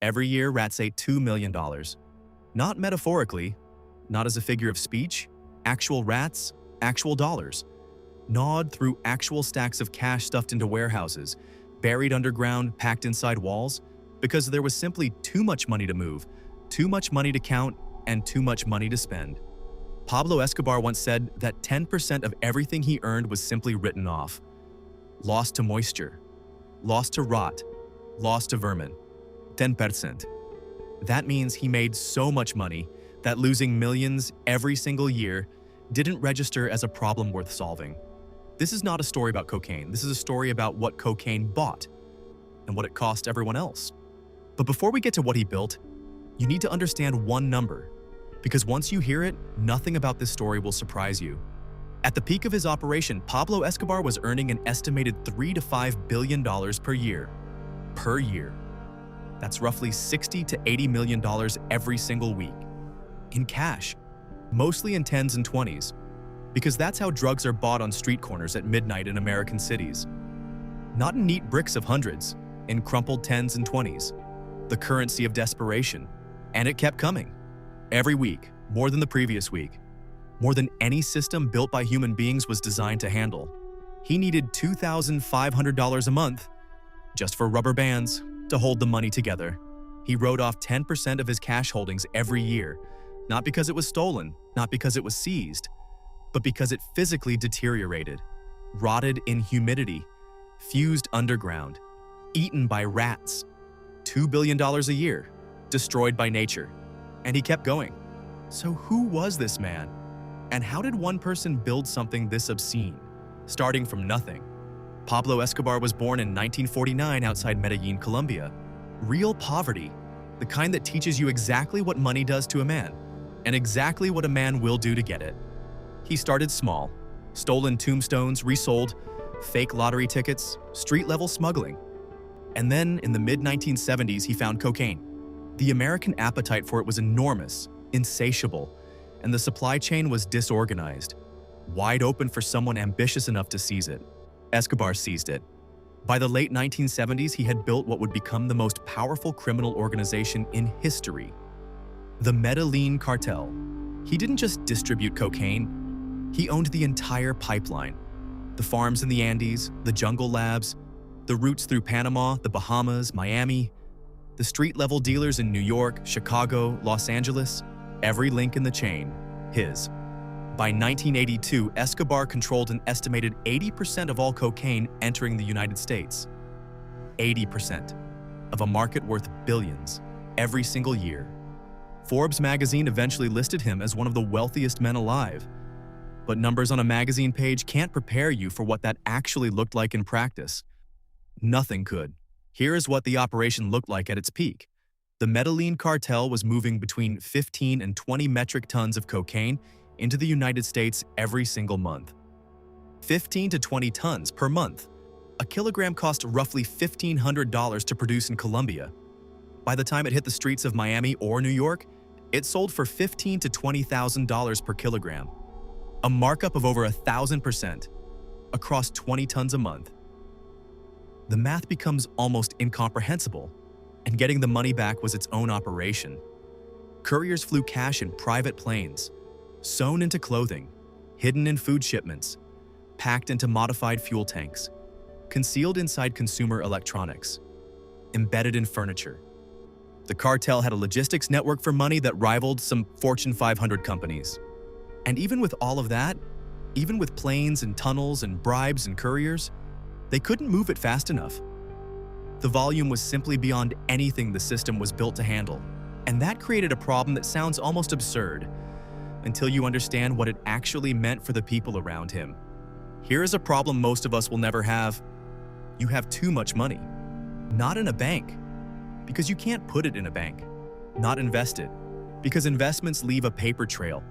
Every year, rats ate $2 million. Not metaphorically, not as a figure of speech, actual rats, actual dollars. Gnawed through actual stacks of cash stuffed into warehouses, buried underground, packed inside walls, because there was simply too much money to move, too much money to count, and too much money to spend. Pablo Escobar once said that 10% of everything he earned was simply written off. Lost to moisture, lost to rot, lost to vermin. 10%. That means he made so much money that losing millions every single year didn't register as a problem worth solving. This is not a story about cocaine. This is a story about what cocaine bought and what it cost everyone else. But before we get to what he built, you need to understand one number, because once you hear it, nothing about this story will surprise you. At the peak of his operation, Pablo Escobar was earning an estimated $3 to $5 billion per year. Per year. That's roughly $60 to $80 million every single week. In cash, mostly in 10s and 20s, because that's how drugs are bought on street corners at midnight in American cities. Not in neat bricks of hundreds, in crumpled 10s and 20s. The currency of desperation. And it kept coming. Every week, more than the previous week. More than any system built by human beings was designed to handle. He needed $2,500 a month just for rubber bands to hold the money together. He wrote off 10% of his cash holdings every year, not because it was stolen, not because it was seized, but because it physically deteriorated, rotted in humidity, fused underground, eaten by rats. $2 billion a year, destroyed by nature. And he kept going. So who was this man? And how did one person build something this obscene, starting from nothing? Pablo Escobar was born in 1949 outside Medellín, Colombia. Real poverty, the kind that teaches you exactly what money does to a man, and exactly what a man will do to get it. He started small, stolen tombstones, resold, fake lottery tickets, street-level smuggling. And then, in the mid-1970s, he found cocaine. The American appetite for it was enormous, insatiable, and the supply chain was disorganized, wide open for someone ambitious enough to seize it. Escobar seized it. By the late 1970s, he had built what would become the most powerful criminal organization in history, the Medellín Cartel. He didn't just distribute cocaine, he owned the entire pipeline. The farms in the Andes, the jungle labs, the routes through Panama, the Bahamas, Miami, the street-level dealers in New York, Chicago, Los Angeles, every link in the chain, his. By 1982, Escobar controlled an estimated 80% of all cocaine entering the United States. 80% of a market worth billions every single year. Forbes magazine eventually listed him as one of the wealthiest men alive. But numbers on a magazine page can't prepare you for what that actually looked like in practice. Nothing could. Here is what the operation looked like at its peak. The Medellín Cartel was moving between 15 and 20 metric tons of cocaine into the United States every single month. 15 to 20 tons per month. A kilogram cost roughly $1,500 to produce in Colombia. By the time it hit the streets of Miami or New York, it sold for $15,000 to $20,000 per kilogram. A markup of over 1,000% across 20 tons a month. The math becomes almost incomprehensible, and getting the money back was its own operation. Couriers flew cash in private planes, sewn into clothing, hidden in food shipments, packed into modified fuel tanks, concealed inside consumer electronics, embedded in furniture. The cartel had a logistics network for money that rivaled some Fortune 500 companies. And even with all of that, even with planes and tunnels and bribes and couriers, they couldn't move it fast enough. The volume was simply beyond anything the system was built to handle, and that created a problem that sounds almost absurd until you understand what it actually meant for the people around him. Here is a problem most of us will never have. You have too much money. Not in a bank, because you can't put it in a bank. Not invested, because investments leave a paper trail.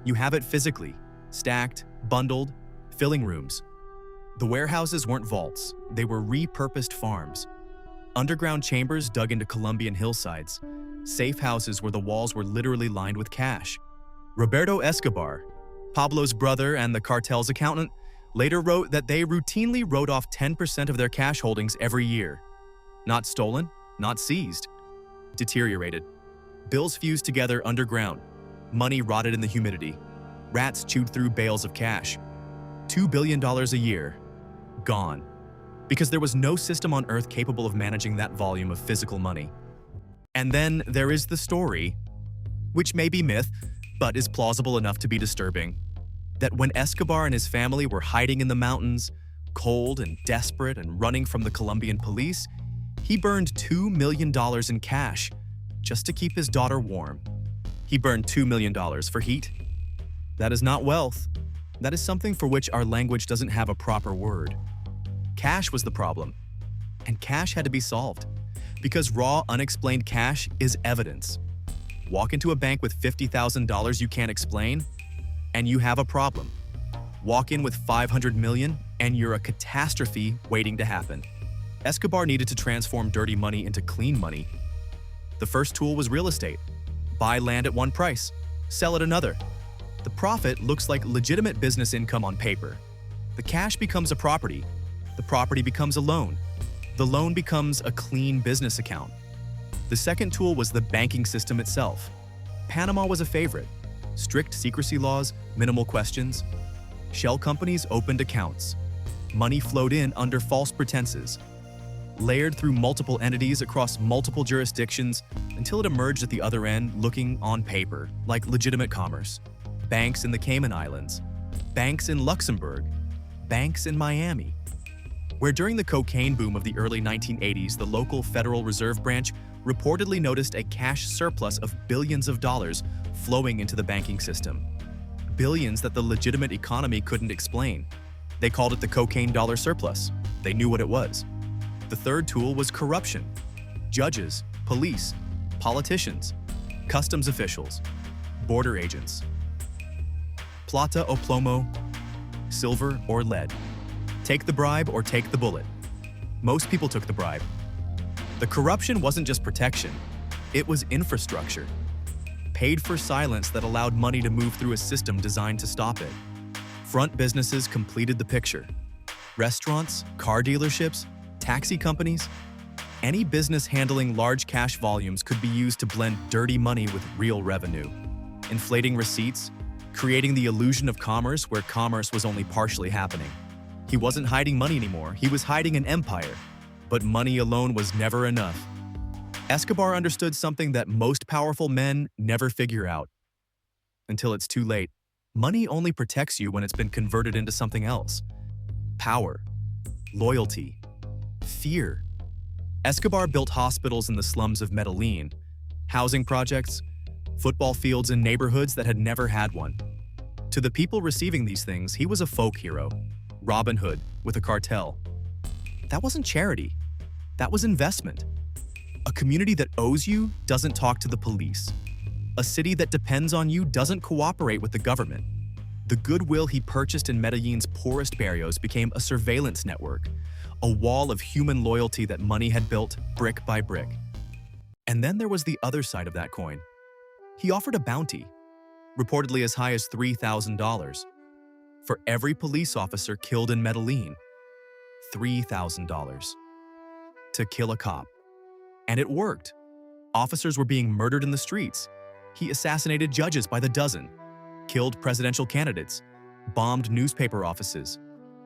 You have it physically, stacked, bundled, filling rooms. The warehouses weren't vaults, they were repurposed farms. Underground chambers dug into Colombian hillsides. Safe houses where the walls were literally lined with cash. Roberto Escobar, Pablo's brother and the cartel's accountant, later wrote that they routinely wrote off 10% of their cash holdings every year. Not stolen, not seized, deteriorated. Bills fused together underground. Money rotted in the humidity. Rats chewed through bales of cash. $2 billion a year. Gone. Because there was no system on Earth capable of managing that volume of physical money. And then there is the story, which may be myth, but is plausible enough to be disturbing, that when Escobar and his family were hiding in the mountains, cold and desperate and running from the Colombian police, he burned $2 million in cash just to keep his daughter warm. He burned $2 million for heat. That is not wealth. That is something for which our language doesn't have a proper word. Cash was the problem, and cash had to be solved, because raw, unexplained cash is evidence. Walk into a bank with $50,000 you can't explain, and you have a problem. Walk in with $500 million, and you're a catastrophe waiting to happen. Escobar needed to transform dirty money into clean money. The first tool was real estate. Buy land at one price, sell at another. The profit looks like legitimate business income on paper. The cash becomes a property. The property becomes a loan. The loan becomes a clean business account. The second tool was the banking system itself. Panama was a favorite. Strict secrecy laws, minimal questions. Shell companies opened accounts. Money flowed in under false pretenses, layered through multiple entities across multiple jurisdictions until it emerged at the other end looking on paper like legitimate commerce. Banks in the Cayman Islands, banks in Luxembourg, banks in Miami. Where during the cocaine boom of the early 1980s, the local Federal Reserve Branch reportedly noticed a cash surplus of billions of dollars flowing into the banking system. Billions that the legitimate economy couldn't explain. They called it the cocaine dollar surplus. They knew what it was. The third tool was corruption. Judges, police, politicians, customs officials, border agents. Plata o plomo, silver or lead. Take the bribe or take the bullet. Most people took the bribe. The corruption wasn't just protection, it was infrastructure. Paid for silence that allowed money to move through a system designed to stop it. Front businesses completed the picture. Restaurants, car dealerships, taxi companies, any business handling large cash volumes could be used to blend dirty money with real revenue. Inflating receipts, creating the illusion of commerce where commerce was only partially happening. He wasn't hiding money anymore, he was hiding an empire. But money alone was never enough. Escobar understood something that most powerful men never figure out. Until it's too late. Money only protects you when it's been converted into something else. Power, loyalty, fear. Escobar built hospitals in the slums of Medellin, housing projects, football fields in neighborhoods that had never had one. To the people receiving these things, he was a folk hero. Robin Hood with a cartel. That wasn't charity. That was investment. A community that owes you doesn't talk to the police. A city that depends on you doesn't cooperate with the government. The goodwill he purchased in Medellin's poorest barrios became a surveillance network, a wall of human loyalty that money had built brick by brick. And then there was the other side of that coin. He offered a bounty, reportedly as high as $3,000, for every police officer killed in Medellin. $3,000 to kill a cop. And it worked. Officers were being murdered in the streets. He assassinated judges by the dozen, killed presidential candidates, bombed newspaper offices,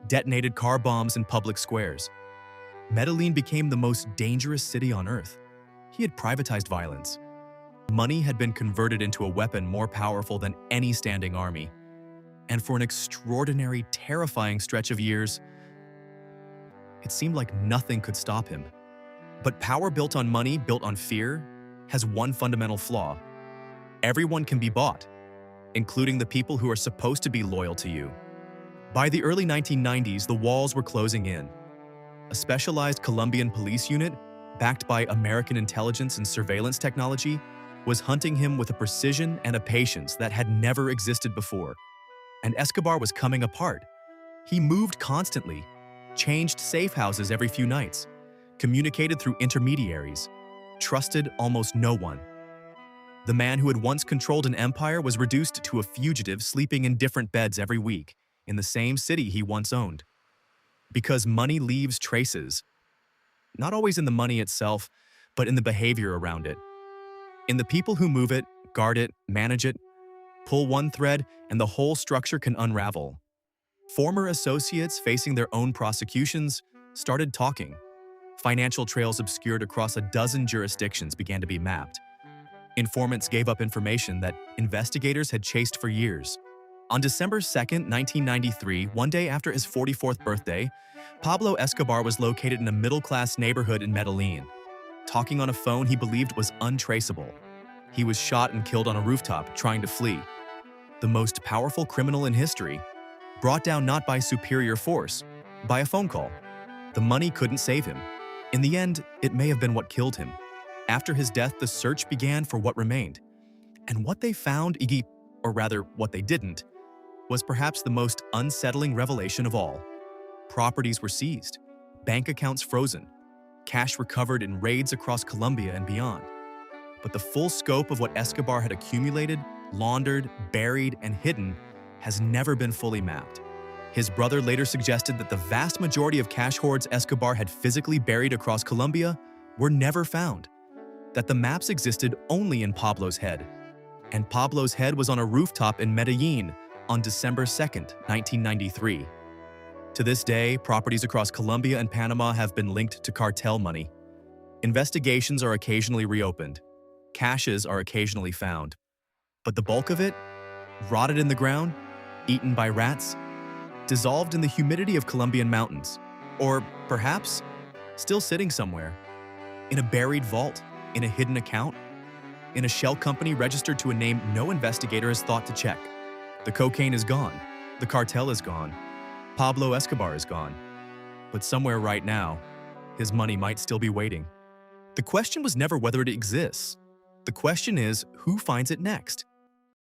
detonated car bombs in public squares. Medellin became the most dangerous city on earth. He had privatized violence. Money had been converted into a weapon more powerful than any standing army. And for an extraordinary, terrifying stretch of years, it seemed like nothing could stop him. But power built on money, built on fear, has one fundamental flaw. Everyone can be bought, including the people who are supposed to be loyal to you. By the early 1990s, the walls were closing in. A specialized Colombian police unit, backed by American intelligence and surveillance technology, was hunting him with a precision and a patience that had never existed before. And Escobar was coming apart. He moved constantly, changed safe houses every few nights, communicated through intermediaries, trusted almost no one. The man who had once controlled an empire was reduced to a fugitive sleeping in different beds every week in the same city he once owned. Because money leaves traces, not always in the money itself, but in the behavior around it. In the people who move it, guard it, manage it, pull one thread, and the whole structure can unravel. Former associates facing their own prosecutions started talking. Financial trails obscured across a dozen jurisdictions began to be mapped. Informants gave up information that investigators had chased for years. On December 2, 1993, one day after his 44th birthday, Pablo Escobar was located in a middle-class neighborhood in Medellin, talking on a phone he believed was untraceable. He was shot and killed on a rooftop trying to flee. The most powerful criminal in history, brought down not by superior force, by a phone call. The money couldn't save him. In the end, it may have been what killed him. After his death, the search began for what remained. And what they found, or rather, what they didn't, was perhaps the most unsettling revelation of all. Properties were seized, bank accounts frozen, cash recovered in raids across Colombia and beyond. But the full scope of what Escobar had accumulated, laundered, buried, and hidden has never been fully mapped. His brother later suggested that the vast majority of cash hoards Escobar had physically buried across Colombia were never found, that the maps existed only in Pablo's head. And Pablo's head was on a rooftop in Medellin on December 2, 1993. To this day, properties across Colombia and Panama have been linked to cartel money. Investigations are occasionally reopened. Caches are occasionally found. But the bulk of it, rotted in the ground, eaten by rats, dissolved in the humidity of Colombian mountains, or perhaps still sitting somewhere, in a buried vault, in a hidden account, in a shell company registered to a name no investigator has thought to check. The cocaine is gone, the cartel is gone, Pablo Escobar is gone. But somewhere right now, his money might still be waiting. The question was never whether it exists. The question is, who finds it next?